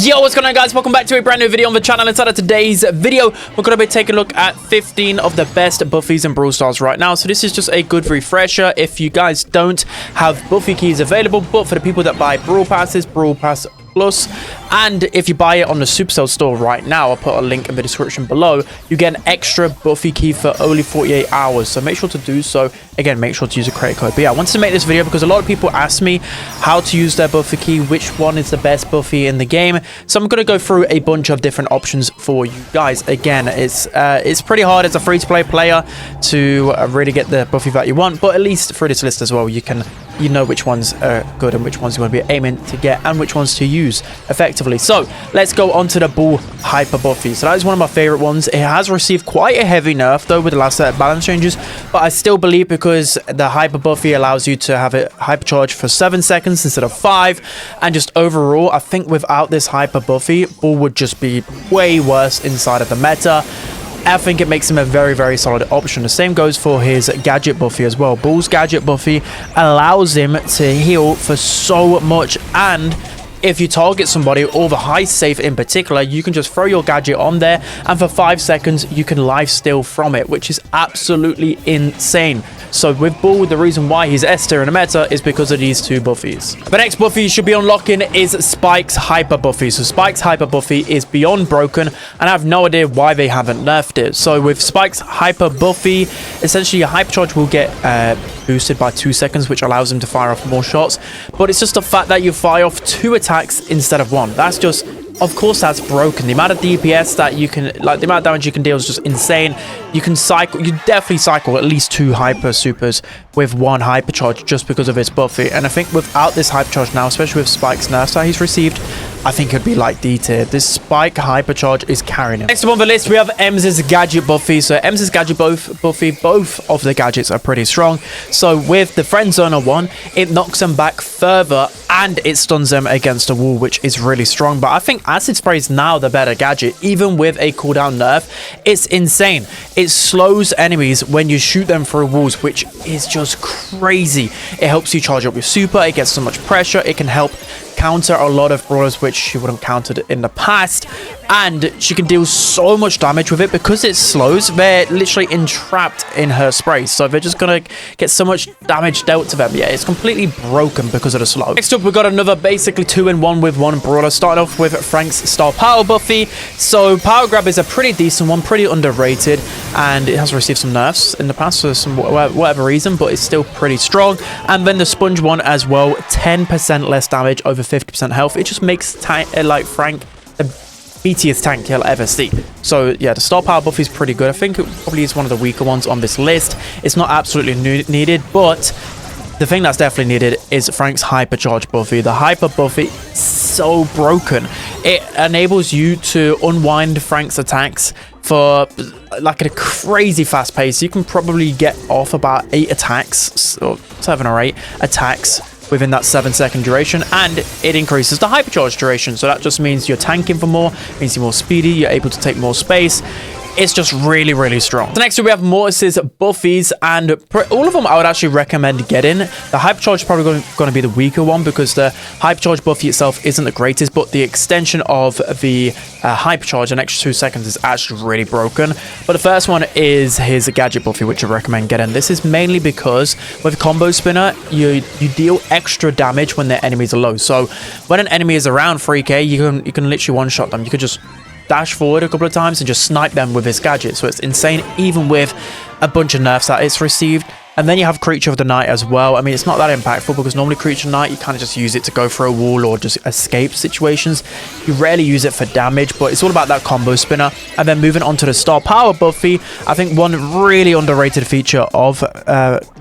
Yo, what's going on, guys? Welcome back to a brand new video on the channel. Inside of today's video, we're going to be taking a look at 15 of the best Buffies in Brawl Stars right now. So this is just a good refresher if you guys don't have Buffy keys available, but for the people that buy Brawl Passes, Brawl Pass Plus, and if you buy it on the Supercell store right now, I'll put a link in the description below, you get an extra Buffy key for only 48 hours. So make sure to do so. Again, make sure to use a credit code. But yeah, I wanted to make this video because a lot of people ask me how to use their Buffy key, which one is the best Buffy in the game. So I'm going to go through a bunch of different options for you guys. Again, it's pretty hard as a free-to-play player to really get the Buffy that you want, but at least through this list as well, you know which ones are good and which ones you want to be aiming to get and which ones to use effectively. So let's go on to the Bull Hyper Buffy. So that is one of my favorite ones. It has received quite a heavy nerf though with the last set of balance changes, but I still believe because the Hyper Buffy allows you to have it hypercharge for 7 seconds instead of 5, and just overall I think without this Hyper Buffy, Bull would just be way worse inside of the meta. I think it makes him a very, very solid option. The same goes for his gadget Buffy as well. Bull's gadget Buffy allows him to heal for so much, and if you target somebody, or the high safe in particular, you can just throw your gadget on there, and for 5 seconds you can lifesteal from it, which is absolutely insane. So with Bull, the reason why he's S tier in the meta is because of these two Buffies. The next Buffy you should be unlocking is Spike's Hyper Buffy. So Spike's Hyper Buffy is beyond broken, and I have no idea why they haven't nerfed it. So with Spike's Hyper Buffy, essentially your hypercharge will get boosted by 2 seconds, which allows him to fire off more shots. But it's just the fact that you fire off 2 attacks instead of 1. That's just, of course, that's broken. The amount of DPS that you can, like, the amount of damage you can deal is just insane. You can cycle, you definitely cycle at least 2 hyper supers with 1 hypercharge just because of his Buffy. And I think without this hypercharge now, especially with Spike's nerfs that he's received, I think it'd be like D tier. This Spike hypercharge is carrying him. Next up on the list, we have Emz's gadget Buffy. So Emz's gadget Buffy, both of the gadgets are pretty strong. So with the friend zoner one, it knocks them back further and it stuns them against a wall, which is really strong. But I think acid spray is now the better gadget, even with a cooldown nerf. It's insane. It slows enemies when you shoot them through walls, which is just crazy. It helps you charge up your super. It gets so much pressure. It can help counter a lot of brawlers which she wouldn't countered in the past, and she can deal so much damage with it because it slows. They're literally entrapped in her spray, so they're just gonna get so much damage dealt to them. Yeah, it's completely broken because of the slow. Next up, we got another basically 2-in-1 with 1 brawler, starting off with Frank's Star Power Buffy. So Power Grab is a pretty decent one, pretty underrated, and it has received some nerfs in the past for some whatever reason, but it's still pretty strong. And then the Sponge one as well, 10% less damage over 50% health. It just makes like Frank the BTest tank you'll ever see. So yeah, the Star Power Buffy is pretty good. I think it probably is one of the weaker ones on this list. It's not absolutely needed, but the thing that's definitely needed is Frank's Hypercharge Buffy. The Hyper Buffy is so broken. It enables you to unwind Frank's attacks for like at a crazy fast pace. You can probably get off about 8 attacks, or 7 or 8 attacks within that 7-second duration, and it increases the hypercharge duration. So that just means you're tanking for more, means you're more speedy, you're able to take more space. It's just really, really strong. So next we have Mortis's Buffies, and all of them I would actually recommend getting. The Hypercharge is probably going to be the weaker one because the Hypercharge Buffy itself isn't the greatest, but the extension of the Hypercharge, an extra 2 seconds, is actually really broken. But the first one is his Gadget Buffy, which I recommend getting. This is mainly because with Combo Spinner, you deal extra damage when their enemies are low. So when an enemy is around 3k, you can literally one-shot them. You could just dash forward a couple of times and just snipe them with his gadget. So it's insane, even with a bunch of nerfs that it's received. And then you have Creature of the Night as well. I mean, it's not that impactful because normally Creature of the Night, you kind of just use it to go for a wall or just escape situations. You rarely use it for damage, but it's all about that combo spinner. And then moving on to the Star Power Buffy, I think one really underrated feature of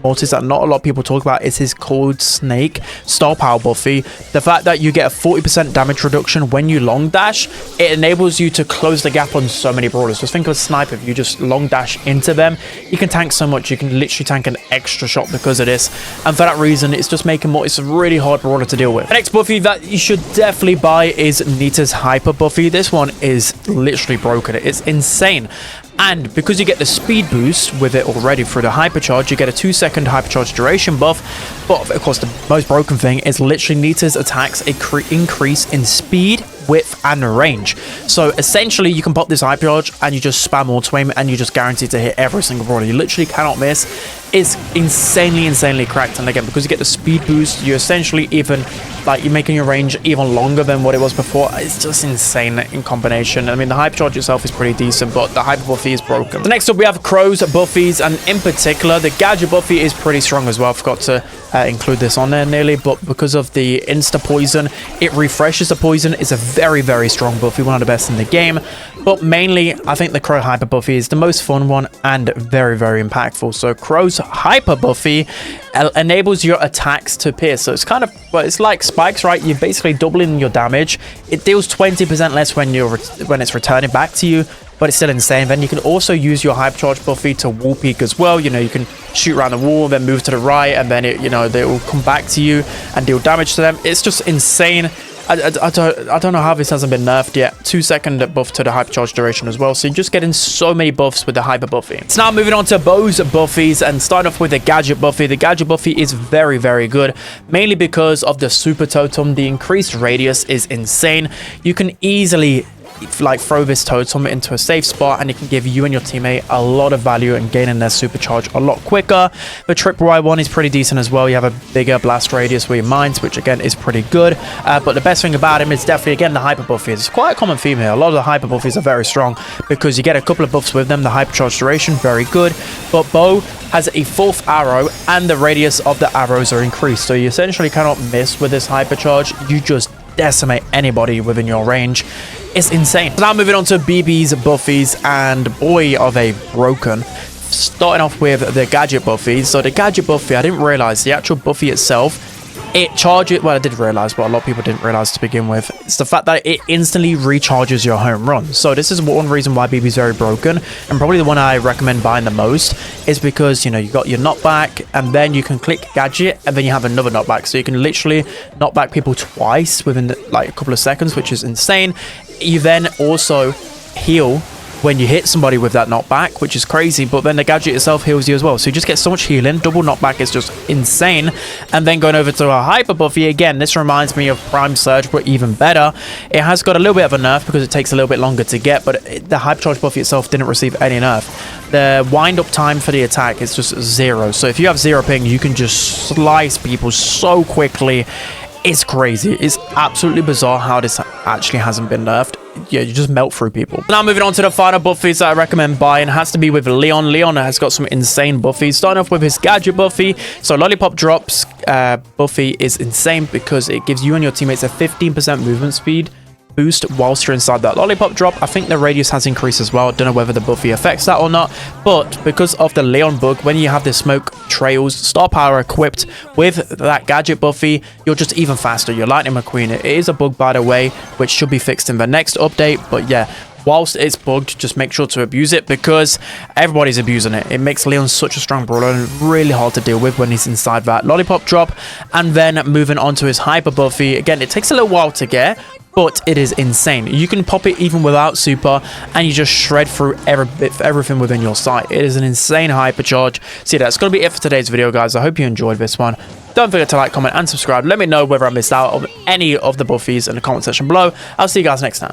Mortis that not a lot of people talk about is his Cold Snake Star Power Buffy. The fact that you get a 40% damage reduction when you long dash, it enables you to close the gap on so many brawlers. Just think of a sniper. If you just long dash into them, you can tank so much. You can literally tank an extra shot because of this, and for that reason it's just making Mortis a really hard brawler to deal with. The next Buffy that you should definitely buy is Nita's Hyper Buffy. This one is literally broken. It's insane. And because you get the speed boost with it already through the hypercharge, you get a 2-second hypercharge duration buff. But of course, the most broken thing is literally Nita's attacks increase in speed, width, and range. So essentially, you can pop this hypercharge and you just spam auto aim and you just guaranteed to hit every single brawler. You literally cannot miss. It's insanely cracked. And again, because you get the speed boost, you essentially even you're making your range even longer than what it was before. It's just insane in combination. I mean, the hypercharge itself is pretty decent, but the hyper buffy is broken. So next up, we have Crow's Buffies, and in particular, the gadget buffy is pretty strong as well. I forgot to include this on there nearly, but because of the insta poison, it refreshes the poison. It's a very strong buffy, one of the best in the game. But mainly, I think the Crow hyper buffy is the most fun one and very impactful. So Crow's hyper buffy enables your attacks to pierce. So it's kind of, well, it's like spikes, right? You're basically doubling your damage. It deals 20% less when it's returning back to you, but it's still insane. Then you can also use your hypercharge buffy to wall peek as well. You know, you can shoot around the wall, then move to the right, and then it, you know, they will come back to you and deal damage to them. It's just insane. I don't know how this hasn't been nerfed yet. 2-second buff to the hypercharge duration as well. So you're just getting so many buffs with the hyper buffy. So now moving on to Bo's Buffies, and starting off with the gadget buffy. The gadget buffy is very good, mainly because of the super totem. The increased radius is insane. You can easily throw this totem into a safe spot, and it can give you and your teammate a lot of value and gaining their supercharge a lot quicker. The triple Y one is pretty decent as well. You have a bigger blast radius with your mines, which again is pretty good. But the best thing about him is definitely, again, the hyper buffy. It's quite a common theme here. A lot of the hyper buffies are very strong because you get a couple of buffs with them. The hypercharge duration, very good. But Bo has a 4th arrow, and the radius of the arrows are increased. So you essentially cannot miss with this hypercharge. You just decimate anybody within your range. It's insane. So now moving on to Bibi's Buffies, and boy are they broken. Starting off with the gadget Buffies. So the gadget buffy, I didn't realize the actual buffy itself, it charges, well, I did realize, but a lot of people didn't realize to begin with. It's the fact that it instantly recharges your home run. So this is one reason why Bibi's very broken, and probably the one I recommend buying the most is because, you know, you got your knockback, and then you can click gadget, and then you have another knockback. So you can literally knock back people twice within like a couple of seconds, which is insane. You then also heal when you hit somebody with that knockback, which is crazy, but then the gadget itself heals you as well. So you just get so much healing. Double knockback is just insane. And then going over to a hyper buffy, again, this reminds me of Prime Surge, but even better. It has got a little bit of a nerf because it takes a little bit longer to get, but the hypercharge buffy itself didn't receive any nerf. The wind up time for the attack is just 0. So if you have 0 ping, you can just slice people so quickly. It's crazy. It's absolutely bizarre how this actually hasn't been nerfed. Yeah, you just melt through people. Now moving on to the final buffies that I recommend buying, has to be with Leon. Leon has got some insane buffies. Starting off with his gadget buffy. So Lollipop Drops buffy is insane because it gives you and your teammates a 15% movement speed boost whilst you're inside that lollipop drop. I think the radius has increased as well. Don't know whether the buffy affects that or not, but because of the Leon bug, when you have the smoke trails star power equipped with that gadget buffy, you're just even faster. You're Lightning McQueen. It is a bug, by the way, which should be fixed in the next update, but yeah, whilst it's bugged, just make sure to abuse it because everybody's abusing it. It makes Leon such a strong brawler and really hard to deal with when he's inside that lollipop drop. And then moving on to his hyper buffy, again, it takes a little while to get, but it is insane. You can pop it even without super, and you just shred through everything within your sight. It is an insane hypercharge. So yeah, that's going to be it for today's video, guys. I hope you enjoyed this one. Don't forget to like, comment, and subscribe. Let me know whether I missed out on any of the buffies in the comment section below. I'll see you guys next time.